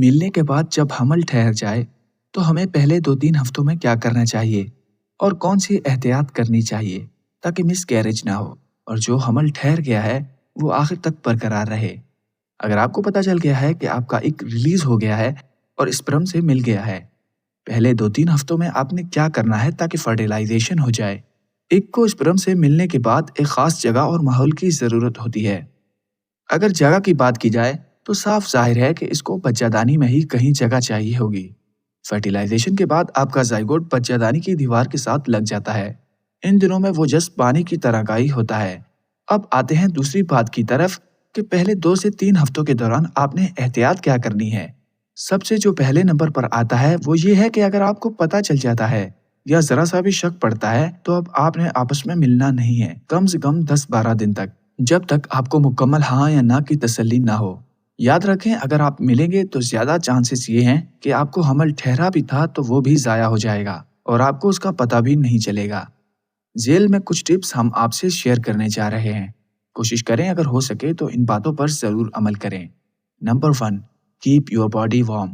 ملنے کے بعد جب حمل ٹھہر جائے تو ہمیں پہلے 2-3 ہفتوں میں کیا کرنا چاہیے اور کون سی احتیاط کرنی چاہیے تاکہ مس کیریج نہ ہو اور جو حمل ٹھہر گیا ہے وہ آخر تک برقرار رہے۔ اگر آپ کو پتہ چل گیا ہے کہ آپ کا ایگ ریلیز ہو گیا ہے اور اسپرم سے مل گیا ہے، پہلے 2-3 ہفتوں میں آپ نے کیا کرنا ہے تاکہ فرٹیلائزیشن ہو جائے۔ ایگ کو اسپرم سے ملنے کے بعد ایک خاص جگہ اور ماحول کی ضرورت ہوتی ہے۔ اگر جگہ کی بات کی جائے تو صاف ظاہر ہے کہ اس کو بچہ دانی میں ہی کہیں جگہ چاہیے ہوگی۔ فرٹیلائزیشن کے بعد آپ کا زائگوٹ بچہ دانی کی دیوار کے ساتھ لگ جاتا ہے۔ ان دنوں میں وہ جس پانی کی طرح گائی ہوتا ہے۔ اب آتے ہیں دوسری بات کی طرف کہ پہلے 2 سے 3 ہفتوں کے دوران آپ نے احتیاط کیا کرنی ہے۔ سب سے جو پہلے نمبر پر آتا ہے وہ یہ ہے کہ اگر آپ کو پتہ چل جاتا ہے یا ذرا سا بھی شک پڑتا ہے تو اب آپ نے آپس میں ملنا نہیں ہے، کم سے کم 10-12 دن تک، جب تک آپ کو مکمل ہاں یا نہ کی تسلی نہ ہو۔ یاد رکھیں اگر آپ ملیں گے تو زیادہ چانسز یہ ہیں کہ آپ کو حمل ٹھہرا بھی تھا تو وہ بھی ضائع ہو جائے گا اور آپ کو اس کا پتہ بھی نہیں چلے گا۔ ذیل میں کچھ ٹپس ہم آپ سے شیئر کرنے جا رہے ہیں، کوشش کریں اگر ہو سکے تو ان باتوں پر ضرور عمل کریں۔ Number 1، keep your body warm.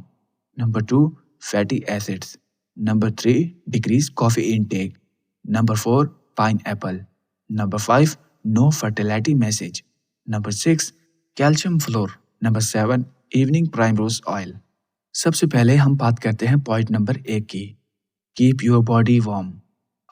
Number 2، fatty acids. Number 3، decrease coffee intake. Number 4، pineapple. Number 5، no fertility massage. Number 6، calcium flour. Number 7، evening primrose oil. سب سے پہلے ہم بات کرتے ہیں پوائنٹ نمبر 1 کی، کیپ یور باڈی وارم۔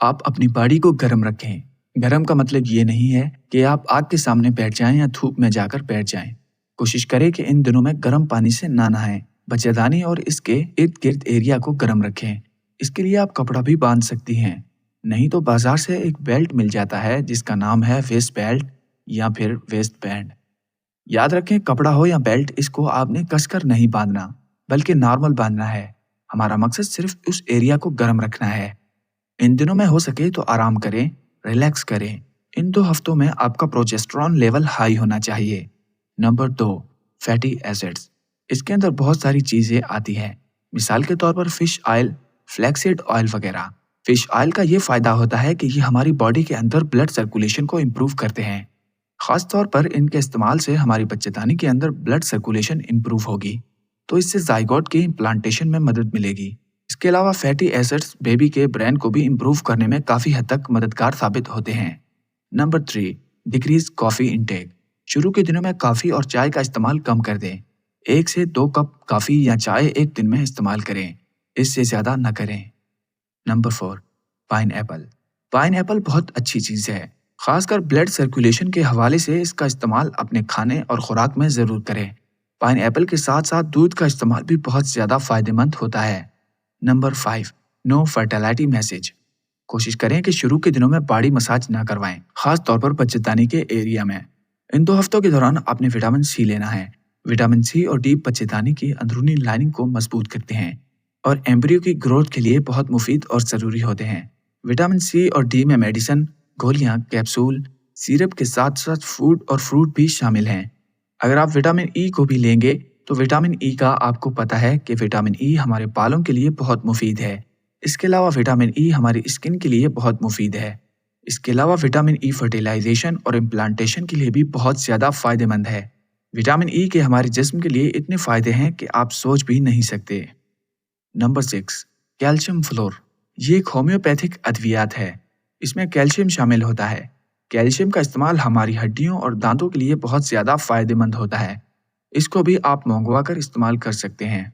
آپ اپنی باڈی کو گرم رکھیں۔ گرم کا مطلب یہ نہیں ہے کہ آپ آگ کے سامنے بیٹھ جائیں یا دھوپ میں جا کر بیٹھ جائیں۔ کوشش کریں کہ ان دنوں میں گرم پانی سے نہ نہائیں۔ بچہ دانی اور اس کے ارد گرد ایریا کو گرم رکھیں۔ اس کے لیے آپ کپڑا بھی باندھ سکتی ہیں، نہیں تو بازار سے ایک بیلٹ مل جاتا ہے جس کا نام ہے ویسٹ بیلٹ یا پھر ویسٹ بینڈ۔ یاد رکھیں کپڑا ہو یا بیلٹ، اس کو آپ نے کس کر نہیں باندھنا بلکہ نارمل باندھنا ہے۔ ہمارا مقصد صرف اس ایریا کو گرم رکھنا ہے۔ ان دنوں میں ہو سکے تو آرام کریں، ریلیکس کریں۔ ان 2 ہفتوں میں آپ کا پروجسٹرون لیول ہائی ہونا چاہیے۔ Number 2، fatty acids. اس کے اندر بہت ساری چیزیں آتی ہیں، مثال کے طور پر fish oil, flax seed oil وغیرہ۔ فش آئل کا یہ فائدہ ہوتا ہے کہ یہ ہماری باڈی کے اندر بلڈ سرکولیشن کو امپروو کرتے ہیں۔ خاص طور پر ان کے استعمال سے ہماری بچہ دانی کے اندر بلڈ سرکولیشن امپروو ہوگی، تو اس سے زائگوٹ کی امپلانٹیشن میں مدد ملے گی۔ اس کے علاوہ فیٹی ایسڈز بیبی کے برین کو بھی امپروو کرنے میں کافی حد تک مددگار ثابت ہوتے ہیں۔ Number 3، decrease coffee intake. شروع کے دنوں میں کافی اور چائے کا استعمال کم کر دیں۔ 1 سے 2 کپ کافی یا چائے ایک دن میں استعمال کریں، اس سے زیادہ نہ کریں۔ Number 4، pine apple. Pine apple بہت اچھی چیز ہے، خاص کر بلڈ سرکولیشن کے حوالے سے اس کا استعمال اپنے کھانے اور خوراک میں ضرور کریں۔ پائن ایپل کے ساتھ ساتھ دودھ کا استعمال بھی بہت زیادہ فائدہ مند ہوتا ہے۔ Number 5، no fertility message. کوشش کریں کہ شروع کے دنوں میں باڈی مساج نہ کروائیں، خاص طور پر بچہ دانی کے ایریا میں۔ ان 2 ہفتوں کے دوران آپ نے وٹامن سی لینا ہے۔ وٹامن سی اور ڈی بچہ دانی کی اندرونی لائننگ کو مضبوط کرتے ہیں اور ایمبریو کی گروتھ کے لیے بہت مفید اور ضروری ہوتے ہیں۔ وٹامن سی اور ڈی میں میڈیسن، گولیاں، کیپسول، سیرپ کے ساتھ ساتھ فوڈ اور فروٹ بھی شامل ہیں۔ اگر آپ وٹامن ای کو بھی لیں گے تو وٹامن ای کا آپ کو پتہ ہے کہ وٹامن ای ہمارے بالوں کے لیے بہت مفید ہے۔ اس کے علاوہ وٹامن ای ہماری اسکن کے لیے بہت مفید ہے۔ اس کے علاوہ وٹامن ای فرٹیلائزیشن اور امپلانٹیشن کے لیے بھی بہت زیادہ فائدہ مند ہے۔ وٹامن ای کے ہمارے جسم کے لیے اتنے فائدے ہیں کہ آپ سوچ بھی نہیں سکتے۔ Number 6، calcium fluor. یہ ایک ہومیوپیتھک ادویات ہے، اس میں کیلشیم شامل ہوتا ہے۔ کیلشیم کا استعمال ہماری ہڈیوں اور دانتوں کے لیے بہت زیادہ فائدہ مند ہوتا ہے۔ اس کو بھی آپ منگوا کر استعمال کر سکتے ہیں۔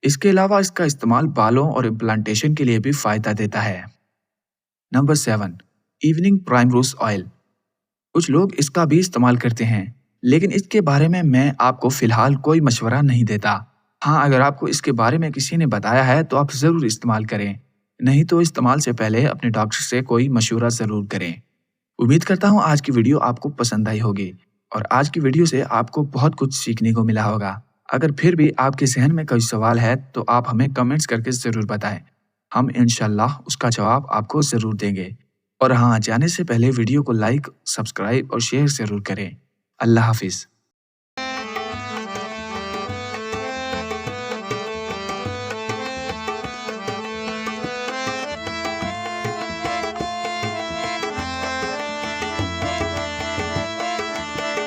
اس کے علاوہ اس کا استعمال بالوں اور امپلانٹیشن کے لیے بھی فائدہ دیتا ہے۔ Number 7، evening primrose oil. کچھ لوگ اس کا بھی استعمال کرتے ہیں، لیکن اس کے بارے میں آپ کو فی الحال کوئی مشورہ نہیں دیتا۔ ہاں، اگر آپ کو اس کے بارے میں کسی نے بتایا ہے تو آپ ضرور استعمال کریں، نہیں تو استعمال سے پہلے اپنے ڈاکٹر سے کوئی مشورہ ضرور کریں۔ امید کرتا ہوں آج کی ویڈیو آپ کو پسند آئی ہوگی اور آج کی ویڈیو سے آپ کو بہت کچھ سیکھنے کو ملا ہوگا۔ اگر پھر بھی آپ کے ذہن میں کوئی سوال ہے تو آپ ہمیں کمنٹس کر کے ضرور بتائیں، ہم انشاءاللہ اس کا جواب آپ کو ضرور دیں گے۔ اور ہاں، جانے سے پہلے ویڈیو کو لائک، سبسکرائب اور شیئر ضرور کریں۔ اللہ حافظ۔